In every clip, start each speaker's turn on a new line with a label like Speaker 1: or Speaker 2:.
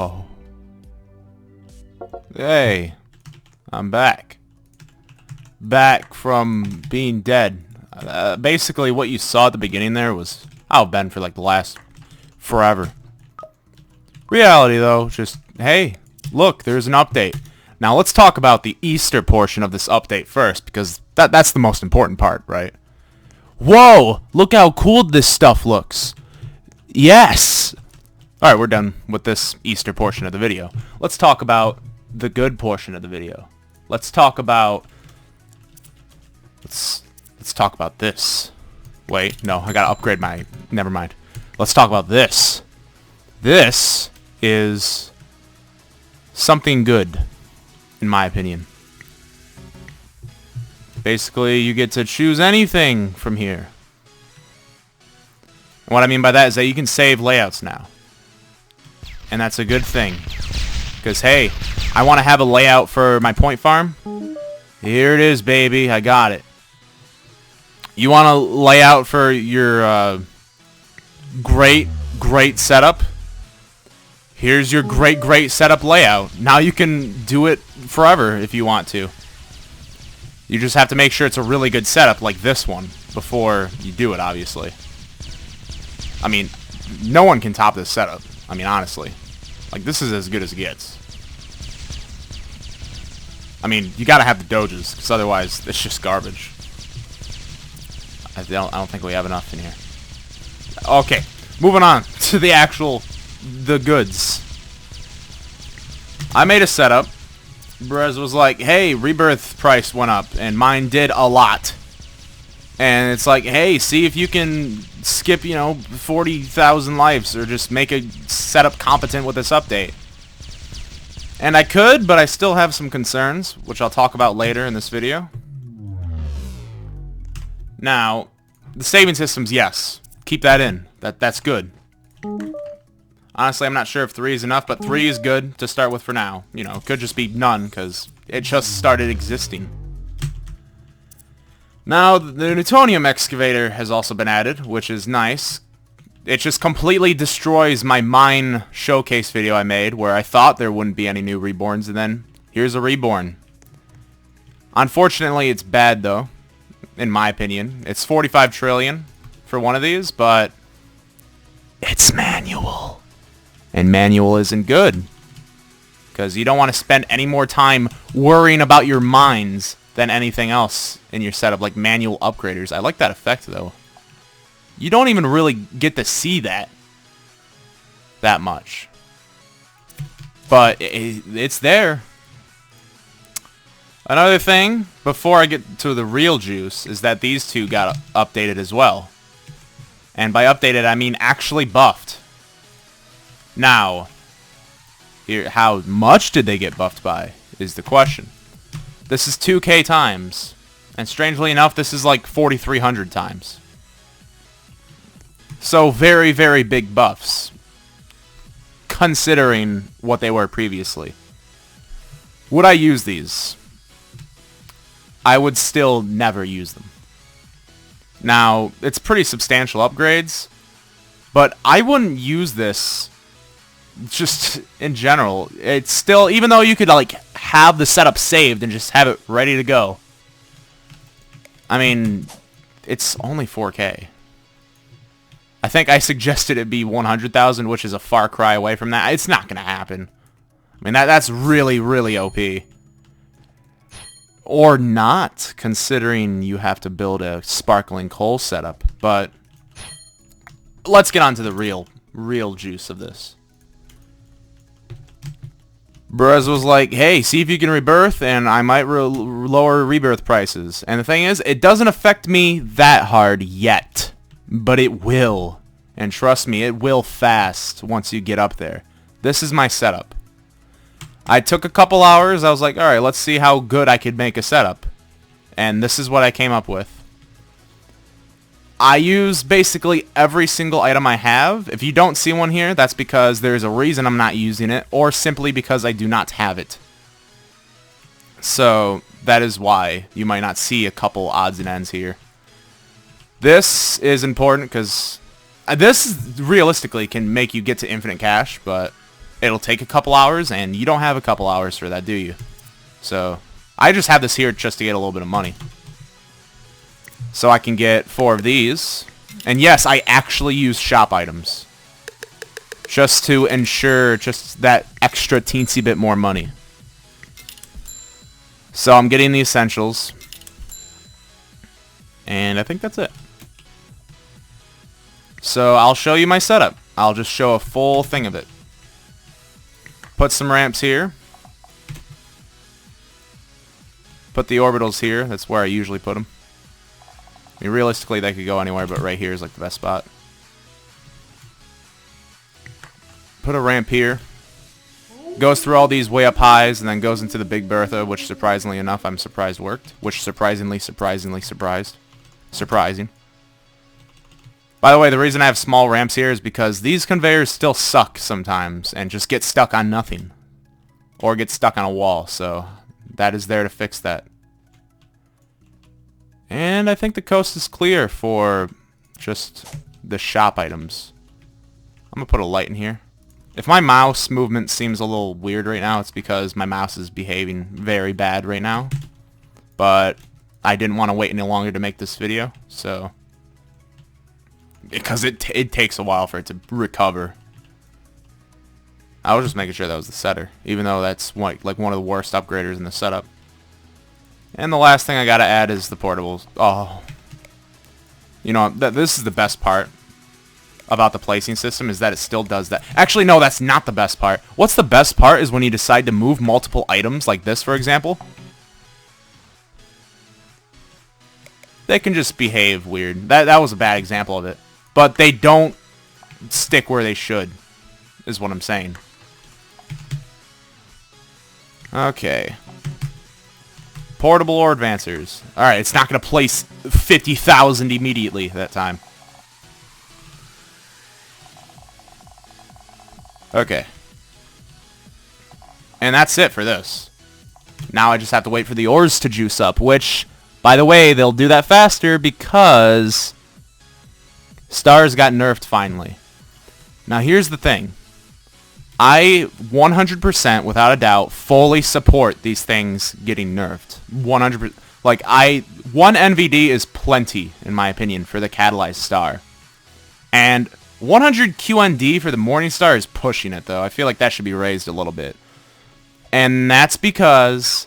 Speaker 1: Uh-oh. Hey, I'm back. Back from being dead. Basically, what you saw at the beginning there was how I've been for like the last forever. Reality, though, just, hey, look, there's an update. Now, let's talk about the Easter portion of this update first, because that's the most important part, right? Whoa! Look how cool this stuff looks. Yes! Alright, we're done with this Easter portion of the video. Let's talk about the good portion of the video. Let's talk about... Let's talk about this. Wait, no, I gotta upgrade my... Never mind. Let's talk about this. This is something good, in my opinion. Basically, you get to choose anything from here. And what I mean by that is that you can save layouts now. And that's a good thing. Because, hey, I want to have a layout for my point farm. Here it is, baby. I got it. You want a layout for your great setup? Here's your great setup layout. Now you can do it forever if you want to. You just have to make sure it's a really good setup like this one before you do it, obviously. I mean, no one can top this setup. I mean, honestly. Like, this is as good as it gets. I mean, you gotta have the doges, because otherwise it's just garbage. I don't think we have enough in here. Okay, moving on to the goods. I made a setup. Brez was like, hey, Rebirth price went up, and mine did a lot. And it's like, hey, see if you can skip, 40,000 lives, or just make a setup competent with this update. And I could, but I still have some concerns, which I'll talk about later in this video. Now, the saving systems, yes. Keep that in. That's good. Honestly, I'm not sure if 3 is enough, but 3 is good to start with for now. It could just be none, because it just started existing. Now, the Newtonium excavator has also been added, which is nice. It just completely destroys my mine showcase video I made, where I thought there wouldn't be any new Reborns, and then here's a Reborn. Unfortunately, it's bad, though, in my opinion. It's 45 trillion for one of these, but it's manual. And manual isn't good, because you don't want to spend any more time worrying about your mines than anything else in your setup, like manual upgraders. I like that effect, though. You don't even really get to see that much. But it's there. Another thing, before I get to the real juice, is that these two got updated as well. And by updated, I mean actually buffed. Now, how much did they get buffed by, is the question. This is 2k times. And strangely enough, this is like 4,300 times. So very, very big buffs, considering what they were previously. Would I use these? I would still never use them. Now, it's pretty substantial upgrades, but I wouldn't use this just in general. It's still, even though you could like have the setup saved and just have it ready to go. I mean, it's only 4K. I think I suggested it be 100,000, which is a far cry away from that. It's not going to happen. I mean, that's really, really OP. Or not, considering you have to build a sparkling coal setup. But let's get on to the real juice of this. Brez was like, hey, see if you can rebirth, and I might lower rebirth prices. And the thing is, it doesn't affect me that hard yet. But it will. And trust me, it will fast once you get up there. This is my setup. I took a couple hours. I was like, alright, let's see how good I could make a setup. And this is what I came up with. I use basically every single item I have. If you don't see one here, that's because there's a reason I'm not using it, or simply because I do not have it. So, that is why you might not see a couple odds and ends here. This is important because this realistically can make you get to infinite cash, but it'll take a couple hours, and you don't have a couple hours for that, do you? So I just have this here just to get a little bit of money. So I can get 4 of these. And yes, I actually use shop items. Just to ensure just that extra teensy bit more money. So I'm getting the essentials. And I think that's it. So I'll show you my setup. I'll just show a full thing of it. Put some ramps here. Put the orbitals here. That's where I usually put them. I mean, realistically, they could go anywhere, but right here is like the best spot. Put a ramp here. Goes through all these way up highs, and then goes into the Big Bertha, which surprisingly enough, I'm surprised worked. Which surprisingly surprising. By the way, the reason I have small ramps here is because these conveyors still suck sometimes, and just get stuck on nothing. Or get stuck on a wall, so that is there to fix that. And I think the coast is clear for just the shop items. I'm going to put a light in here. If my mouse movement seems a little weird right now, it's because my mouse is behaving very bad right now. But I didn't want to wait any longer to make this video, so... Because it takes a while for it to recover. I was just making sure that was the setter, even though that's like one of the worst upgraders in the setup. And the last thing I gotta add is the portables. Oh. You know, this is the best part about the placing system, is that it still does that. Actually, no, that's not the best part. What's the best part is when you decide to move multiple items, like this, for example. They can just behave weird. That was a bad example of it. But they don't stick where they should, is what I'm saying. Okay. Portable or advancers. Alright, it's not going to place 50,000 immediately that time. Okay. And that's it for this. Now I just have to wait for the ores to juice up, which, by the way, they'll do that faster because stars got nerfed finally. Now here's the thing. I 100%, without a doubt, fully support these things getting nerfed. 100%. Like, one NVD is plenty, in my opinion, for the catalyzed star. And 100 QND for the Morning Star is pushing it, though. I feel like that should be raised a little bit. And that's because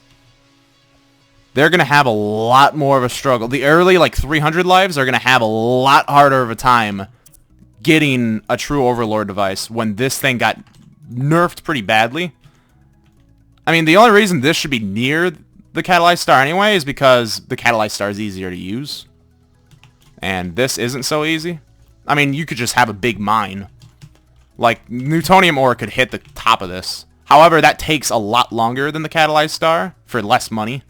Speaker 1: they're going to have a lot more of a struggle. The early, like, 300 lives are going to have a lot harder of a time getting a true Overlord device when this thing got nerfed pretty badly. I mean, the only reason this should be near the catalyzed star anyway is because the catalyzed star is easier to use. And this isn't so easy. I mean, you could just have a big mine. Like, Newtonium ore could hit the top of this. However, that takes a lot longer than the catalyzed star for less money.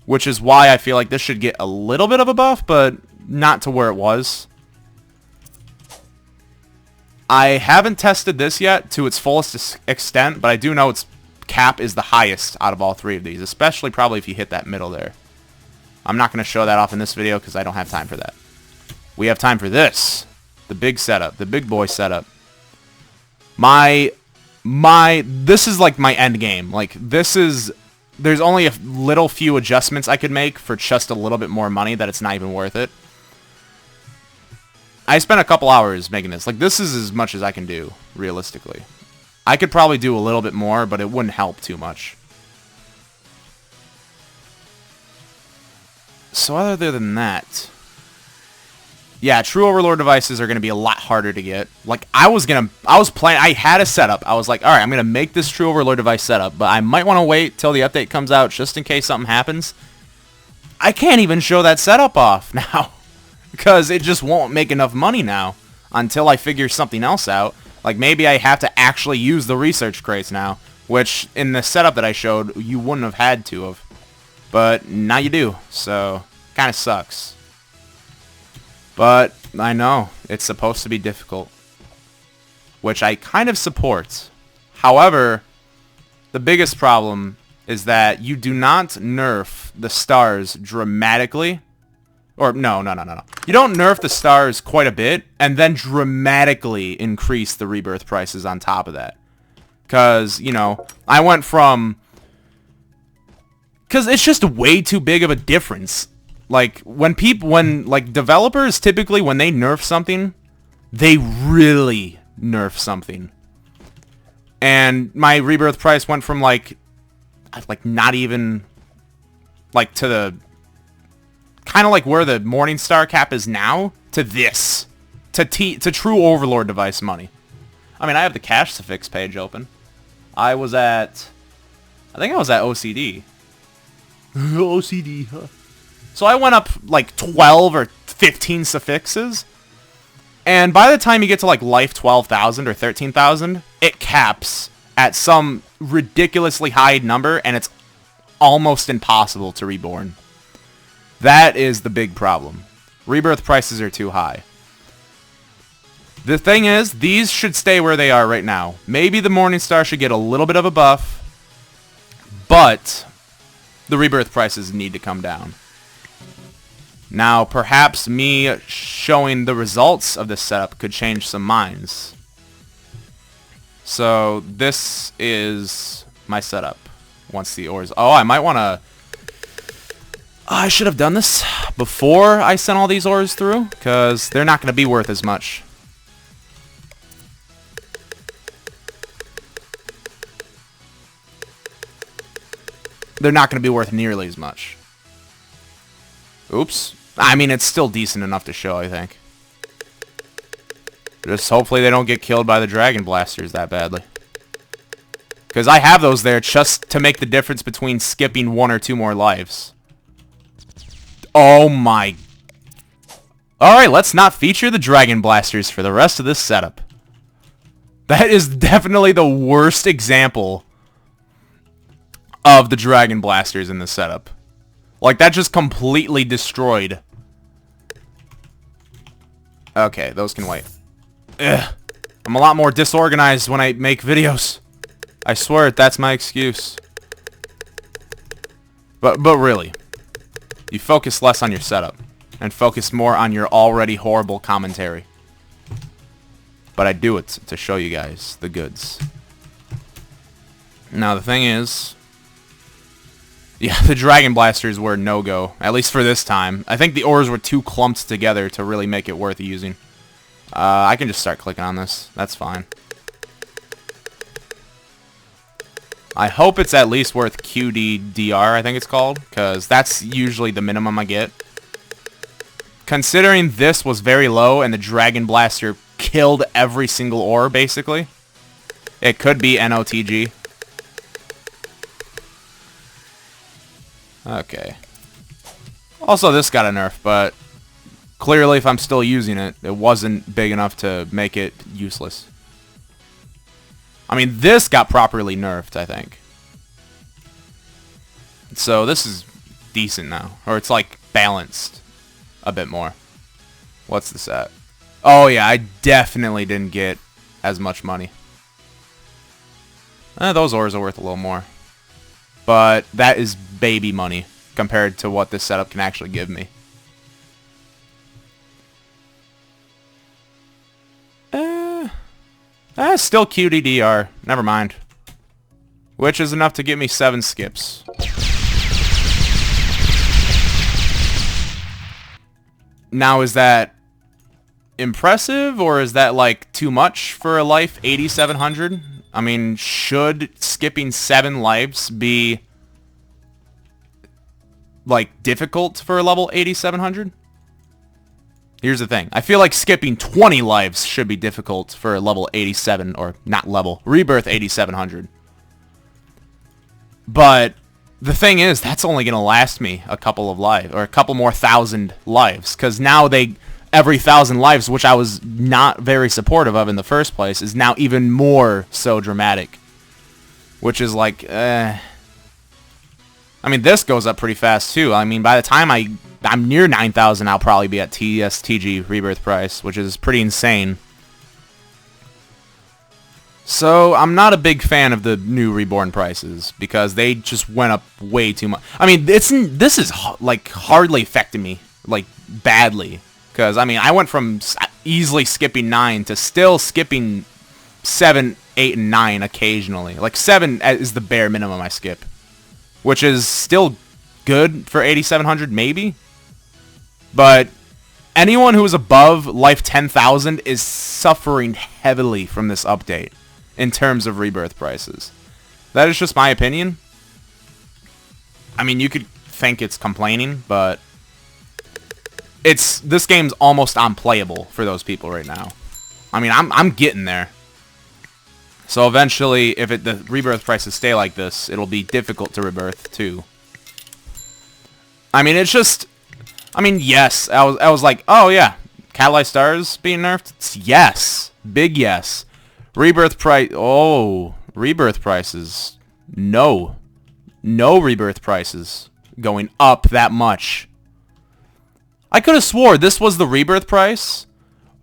Speaker 1: Which is why I feel like this should get a little bit of a buff, but not to where it was. I haven't tested this yet to its fullest extent, but I do know its cap is the highest out of all three of these, especially probably if you hit that middle there. I'm not going to show that off in this video because I don't have time for that. We have time for this. The big setup. The big boy setup. This is like my end game. Like, this is... There's only a little few adjustments I could make for just a little bit more money that it's not even worth it. I spent a couple hours making this. Like, this is as much as I can do, realistically. I could probably do a little bit more, but it wouldn't help too much. So other than that... Yeah, true Overlord devices are going to be a lot harder to get. Like, I had a setup. I was like, alright, I'm going to make this true Overlord device setup, but I might want to wait till the update comes out just in case something happens. I can't even show that setup off now. Because it just won't make enough money now until I figure something else out. Like, maybe I have to actually use the research crates now, which in the setup that I showed, you wouldn't have had to have. But now you do, so kind of sucks. But I know it's supposed to be difficult, which I kind of support. However, the biggest problem is that you do not nerf the stars dramatically. Or, no. You don't nerf the stars quite a bit, and then dramatically increase the rebirth prices on top of that. Because, you know, I went from... Because it's just way too big of a difference. Like, when developers typically, when they nerf something, they really nerf something. And my Rebirth price went from, like not even, like, to the... kind of like where the Morningstar cap is now, to this. To true Overlord device money. I mean, I have the cash suffix page open. I think I was at OCD. OCD, huh? So I went up like 12 or 15 suffixes. And by the time you get to like life 12,000 or 13,000, it caps at some ridiculously high number, and it's almost impossible to reborn. That is the big problem. Rebirth prices are too high. The thing is, these should stay where they are right now. Maybe the Morningstar should get a little bit of a buff, but the Rebirth prices need to come down. Now, perhaps me showing the results of this setup could change some minds. So, this is my setup. Once the ores... Oh, I might want to... I should have done this before I sent all these ores through, because they're not going to be worth as much. They're not going to be worth nearly as much. Oops. I mean, it's still decent enough to show, I think. Just hopefully they don't get killed by the Dragon Blasters that badly. Because I have those there just to make the difference between skipping 1 or 2 more lives. Oh my... Alright, let's not feature the Dragon Blasters for the rest of this setup. That is definitely the worst example of the Dragon Blasters in this setup. Like, that just completely destroyed. Okay, those can wait. Ugh. I'm a lot more disorganized when I make videos. I swear that's my excuse. But really, you focus less on your setup and focus more on your already horrible commentary. But I do it to show you guys the goods. Now, the thing is... Yeah, the Dragon Blasters were no-go, at least for this time. I think the ores were too clumped together to really make it worth using. I can just start clicking on this. That's fine. I hope it's at least worth QDDR, I think it's called, because that's usually the minimum I get. Considering this was very low and the Dragon Blaster killed every single ore, basically, it could be NOTG. Okay. Also, this got a nerf, but clearly if I'm still using it, it wasn't big enough to make it useless. I mean, this got properly nerfed, I think. So this is decent now. Or it's like balanced a bit more. What's this at? Oh yeah, I definitely didn't get as much money. Those ores are worth a little more. But that is baby money compared to what this setup can actually give me. Still QDDR. Never mind. Which is enough to get me 7 skips. Now, is that impressive, or is that, like, too much for a life 8700? I mean, should skipping 7 lives be, like, difficult for a level 8700? Here's the thing. I feel like skipping 20 lives should be difficult for a level 87, or not level, Rebirth 8700. But the thing is, that's only going to last me a couple of lives, or a couple more 1,000 lives, because now every 1,000 lives, which I was not very supportive of in the first place, is now even more so dramatic. Which is like, I mean, this goes up pretty fast, too. I mean, by the time I'm near 9,000, I'll probably be at TSTG Rebirth price, which is pretty insane. So, I'm not a big fan of the new Reborn prices, because they just went up way too much. I mean, this is, like, hardly affecting me, like, badly. Because, I mean, I went from easily skipping 9 to still skipping 7, 8 and 9 occasionally. Like 7 is the bare minimum I skip, which is still good for 8,700 maybe. But anyone who is above life 10,000 is suffering heavily from this update in terms of rebirth prices. That is just my opinion. I mean, you could think it's complaining, but this game's almost unplayable for those people right now. I mean, I'm getting there. So eventually, if the rebirth prices stay like this, it'll be difficult to rebirth too. I mean, it's just, I mean, yes, I was like, oh yeah, Catalyzed Stars being nerfed? It's yes, big yes. Rebirth price, oh, rebirth prices, no rebirth prices going up that much. I could have swore this was the rebirth price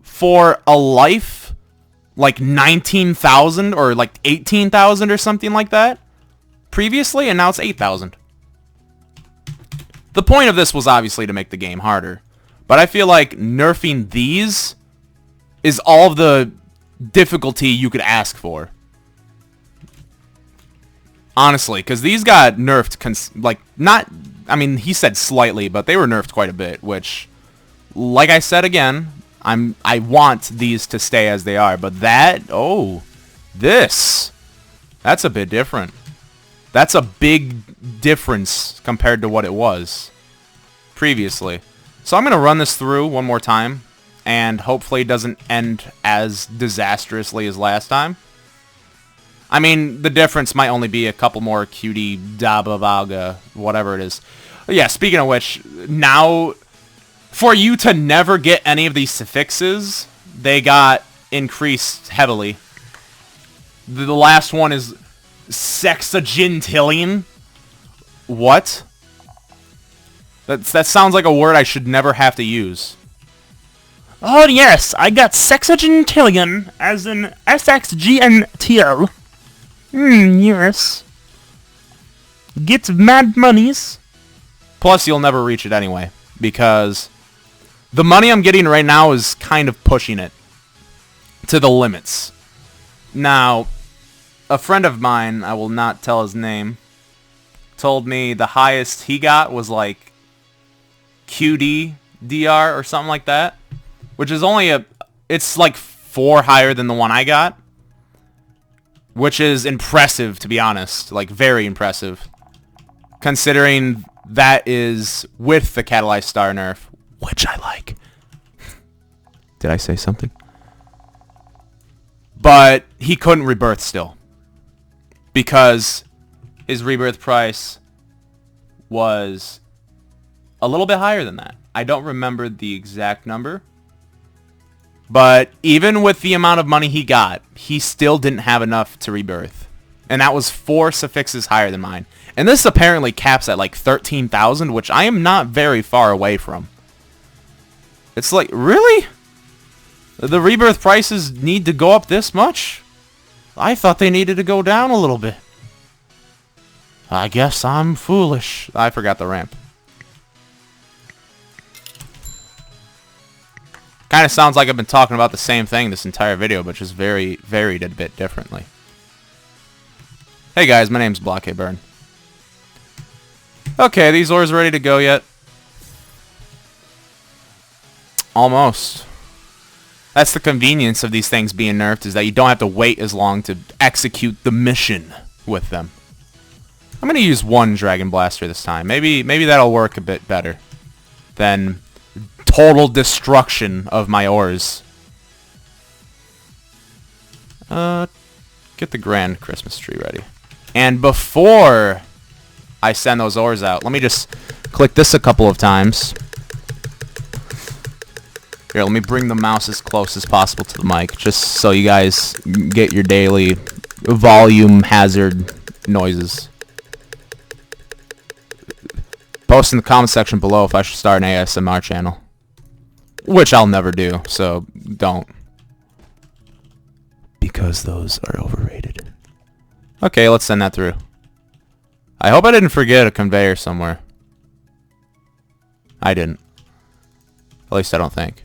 Speaker 1: for a life like 19,000 or like 18,000 or something like that previously, and now it's 8,000. The point of this was obviously to make the game harder, but I feel like nerfing these is all of the difficulty you could ask for. Honestly, because these got nerfed, like, not, I mean, he said slightly, but they were nerfed quite a bit, which, like I said again, I want these to stay as they are, but that, oh, that's a bit different. That's a big difference compared to what it was previously. So I'm going to run this through one more time, and hopefully it doesn't end as disastrously as last time. I mean, the difference might only be a couple more cutie dababaga, whatever it is. Yeah, speaking of which, now, for you to never get any of these suffixes, they got increased heavily. The last one is sexagentillion. What? That sounds like a word I should never have to use.
Speaker 2: Oh yes, I got sexagentillion, as in SXGNTL. Yes. Get mad monies.
Speaker 1: Plus, you'll never reach it anyway, because the money I'm getting right now is kind of pushing it to the limits. Now, a friend of mine, I will not tell his name, told me the highest he got was like QDDR or something like that, which is only it's like 4 higher than the one I got, which is impressive, to be honest, like very impressive, considering that is with the Catalyzed Star nerf, which I like. Did I say something? But he couldn't rebirth still, because his rebirth price was a little bit higher than that. I don't remember the exact number, but even with the amount of money he got, he still didn't have enough to rebirth. And that was 4 suffixes higher than mine. And this apparently caps at like 13,000, which I am not very far away from. It's like, really? The rebirth prices need to go up this much? I thought they needed to go down a little bit. I guess I'm foolish. I forgot the ramp. Kind of sounds like I've been talking about the same thing this entire video, but just varied a bit differently. Hey guys, my name's Blockade Burn. Okay, these ores ready to go yet? Almost. That's the convenience of these things being nerfed, is that you don't have to wait as long to execute the mission with them. I'm going to use 1 Dragon Blaster this time. Maybe that'll work a bit better than total destruction of my ores. Get the grand Christmas tree ready. And before I send those ores out, let me just click this a couple of times. Here, let me bring the mouse as close as possible to the mic, just so you guys get your daily volume hazard noises. Post in the comment section below if I should start an ASMR channel. Which I'll never do, so don't. Because those are overrated. Okay, let's send that through. I hope I didn't forget a conveyor somewhere. I didn't. At least I don't think.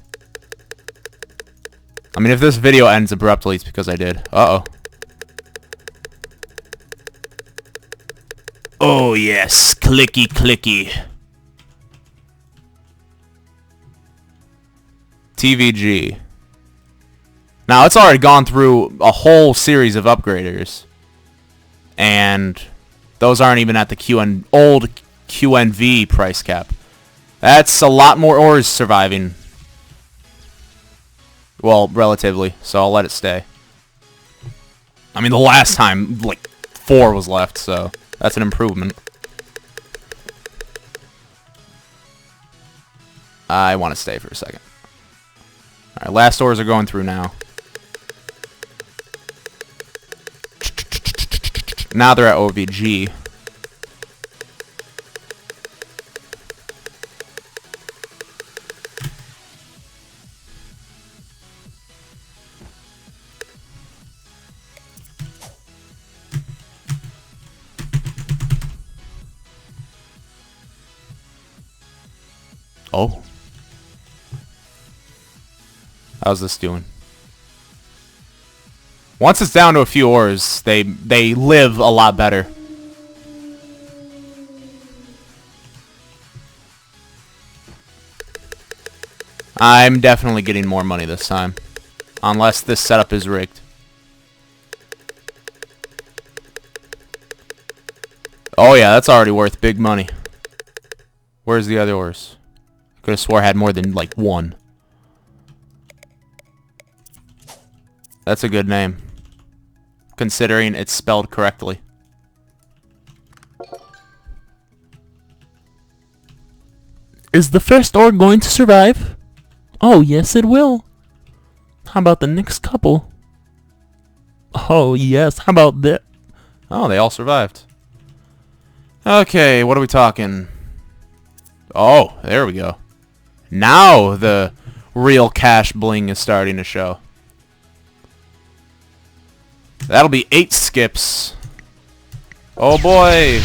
Speaker 1: I mean, if this video ends abruptly, it's because I did. Uh-oh. Oh yes, clicky clicky. TVG. Now it's already gone through a whole series of upgraders, and those aren't even at the old QNV price cap. That's a lot more ores surviving. Well, relatively, so I'll let it stay. I mean, the last time, like, 4 was left, so that's an improvement. I want to stay for a second. Alright, last ores are going through now. Now they're at OVG. Oh. How's this doing? Once it's down to a few ores, they live a lot better. I'm definitely getting more money this time. Unless this setup is rigged. Oh yeah, that's already worth big money. Where's the other ores? Could have swore I had more than, like, 1. That's a good name, considering it's spelled correctly.
Speaker 2: Is the first ore going to survive? Oh, yes it will. How about the next couple? Oh, yes. How about that?
Speaker 1: Oh, they all survived. Okay, what are we talking? Oh, there we go. Now the real cash bling is starting to show. That'll be 8 skips. Oh boy.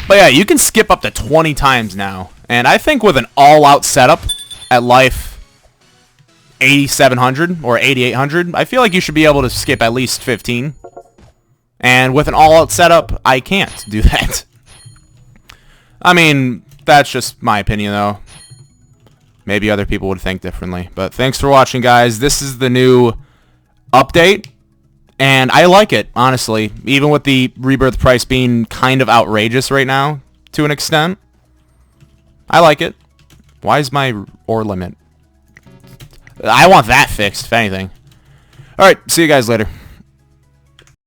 Speaker 1: But yeah, you can skip up to 20 times now. And I think with an all-out setup at life 8700 or 8800, I feel like you should be able to skip at least 15. And with an all-out setup, I can't do that. I mean, that's just my opinion, though. Maybe other people would think differently. But thanks for watching, guys. This is the new update, and I like it, honestly. Even with the Rebirth price being kind of outrageous right now, to an extent. I like it. Why is my ore limit? I want that fixed, if anything. Alright, see you guys later.